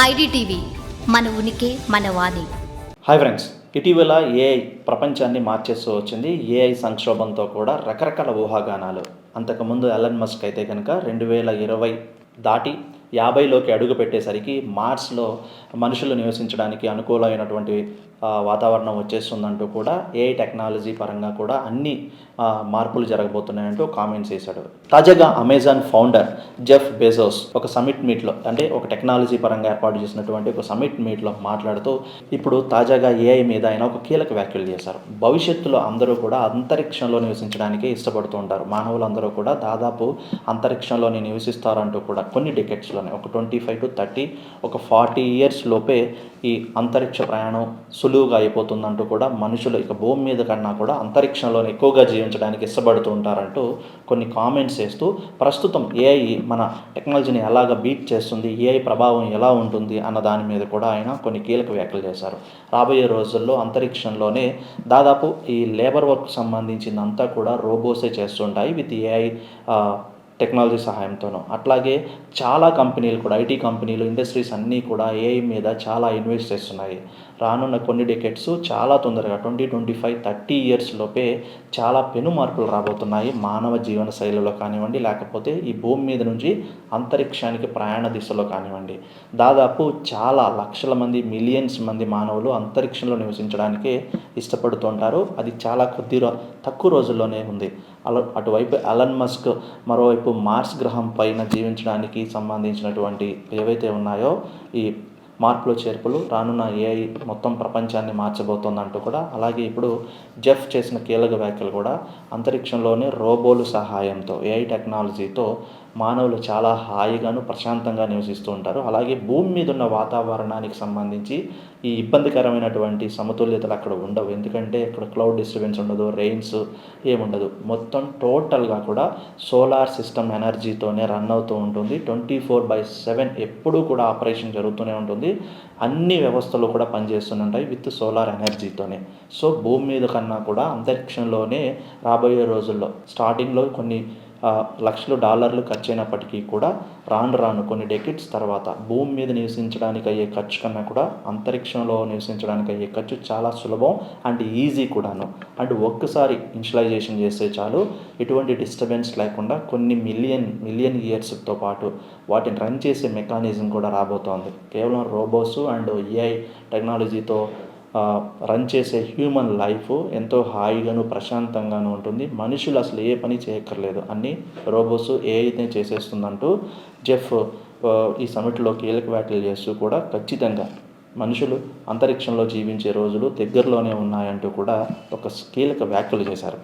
IDTV మన ఉనికి మన వాణి. హాయ్ ఫ్రెండ్స్, ఇటీవల ఏఐ ప్రపంచాన్ని మార్చేస్తూ వచ్చింది. ఏఐ సంక్షోభంతో కూడా రకరకాల ఊహాగానాలు. అంతకుముందు ఎలన్ మస్క్ అయితే కనుక 2020 దాటి 50లోకి అడుగు పెట్టేసరికి మార్స్లో మనుషులు నివసించడానికి అనుకూలమైనటువంటి వాతావరణం వచ్చేస్తుందంటూ కూడా ఏఐ టెక్నాలజీ పరంగా కూడా అన్ని మార్పులు జరగబోతున్నాయంటూ కామెంట్స్ చేశాడు. తాజాగా అమెజాన్ ఫౌండర్ జెఫ్ బెజోస్ ఒక సమిట్ మీట్లో, అంటే ఒక టెక్నాలజీ పరంగా ఏర్పాటు చేసినటువంటి ఒక సమిట్ మీట్లో మాట్లాడుతూ ఇప్పుడు తాజాగా ఏఐ మీద ఆయన ఒక కీలక వ్యాఖ్యలు చేశారు. భవిష్యత్తులో అందరూ కూడా అంతరిక్షంలో నివసించడానికి ఇష్టపడుతూ ఉంటారు. మానవులందరూ కూడా దాదాపు అంతరిక్షంలోనే నివసిస్తారంటూ కూడా కొన్ని డికెట్స్లోనే ఒక 25 to 30 ఒక 40 years లోపే ఈ అంతరిక్ష ప్రయాణం సులువుగా అయిపోతుందంటూ కూడా మనుషులు ఇక భూమి మీద కన్నా కూడా అంతరిక్షంలోనే ఎక్కువగా జీవించడానికి ఇష్టపడుతూ ఉంటారంటూ కొన్ని కామెంట్స్ చేస్తూ ప్రస్తుతం ఏఐ మన టెక్నాలజీని ఎలాగ బీట్ చేస్తుంది, ఏఐ ప్రభావం ఎలా ఉంటుంది అన్న దాని మీద కూడా ఆయన కొన్ని కీలక వ్యాఖ్యలు చేశారు. రాబోయే రోజుల్లో అంతరిక్షంలోనే దాదాపు ఈ లేబర్ వర్క్ సంబంధించిందంతా కూడా రోబోసే చేస్తుంటాయి విత్ ఏఐ టెక్నాలజీ సహాయంతోనూ. అట్లాగే చాలా కంపెనీలు కూడా, ఐటీ కంపెనీలు, ఇండస్ట్రీస్ అన్నీ కూడా ఏఐ మీద చాలా ఇన్వెస్ట్ చేస్తున్నాయి. రానున్న కొన్ని డెకెట్స్ చాలా తొందరగా 2025, 30 years లోపే చాలా పెను మార్పులు రాబోతున్నాయి. మానవ జీవన శైలిలో కానివ్వండి, లేకపోతే ఈ భూమి మీద నుంచి అంతరిక్షానికి ప్రయాణ దిశలో కానివ్వండి. దాదాపు చాలా లక్షల మంది, మిలియన్స్ మంది మానవులు అంతరిక్షంలో నివసించడానికే ఇష్టపడుతుంటారు. అది చాలా తక్కువ రోజుల్లోనే ఉంది. అటువైపు ఎలన్ మస్క్ మరోవైపు మార్స్ గ్రహం పైన జీవించడానికి సంబంధించినటువంటి ఏవైతే ఉన్నాయో ఈ మార్పులు చేర్పులు రానున్న ఏఐ మొత్తం ప్రపంచాన్ని మార్చబోతోందంటూ కూడా, అలాగే ఇప్పుడు జెఫ్ చేసిన కీలక వ్యాఖ్యలు కూడా అంతరిక్షంలోనే రోబోలు సహాయంతో ఏఐ టెక్నాలజీతో మానవులు చాలా హాయిగాను ప్రశాంతంగా నివసిస్తూ ఉంటారు. అలాగే భూమి మీద ఉన్న వాతావరణానికి సంబంధించి ఈ ఇబ్బందికరమైనటువంటి సమతుల్యతలు అక్కడ ఉండవు. ఎందుకంటే ఇక్కడ క్లౌడ్ డిస్టర్బెన్స్ ఉండదు, రెయిన్స్ ఏముండదు. మొత్తం టోటల్గా కూడా సోలార్ సిస్టమ్ ఎనర్జీతోనే రన్ అవుతూ ఉంటుంది. 24/7 ఎప్పుడూ కూడా ఆపరేషన్ జరుగుతూనే ఉంటుంది. అన్ని వ్యవస్థలు కూడా పనిచేస్తుంటాయి విత్ సోలార్ ఎనర్జీతోనే. సో భూమి మీద కన్నా కూడా అంతరిక్షంలోనే రాబోయే రోజుల్లో స్టార్టింగ్లో కొన్ని లక్షల డాలర్లు ఖర్చు అయినప్పటికీ కూడా రాను కొన్ని డెకెట్స్ తర్వాత భూమి మీద నివసించడానికి అయ్యే ఖర్చు కన్నా కూడా అంతరిక్షంలో నివసించడానికి అయ్యే ఖర్చు చాలా సులభం అండ్ ఈజీ కూడాను. అండ్ ఒక్కసారి ఇనిషియలైజేషన్ చేస్తే చాలు, ఎటువంటి డిస్టర్బెన్స్ లేకుండా కొన్ని మిలియన్ ఇయర్స్తో పాటు వాటిని రన్ చేసే మెకానిజం కూడా రాబోతోంది. కేవలం రోబోస్ అండ్ ఏఐ టెక్నాలజీతో రన్ చేసే హ్యూమన్ లైఫ్ ఎంతో హాయిగాను ప్రశాంతంగాను ఉంటుంది. మనుషులు అసలు ఏ పని చేయక్కర్లేదు, అన్నీ రోబోస్ ఏఐనే చేసేస్తుందంటూ జెఫ్ ఈ సమిట్లో కీలక వ్యాఖ్యలు చేస్తూ కూడా ఖచ్చితంగా మనుషులు అంతరిక్షంలో జీవించే రోజులు దగ్గరలోనే ఉన్నాయంటూ కూడా ఒక కీలక వ్యాఖ్యలు చేశారు.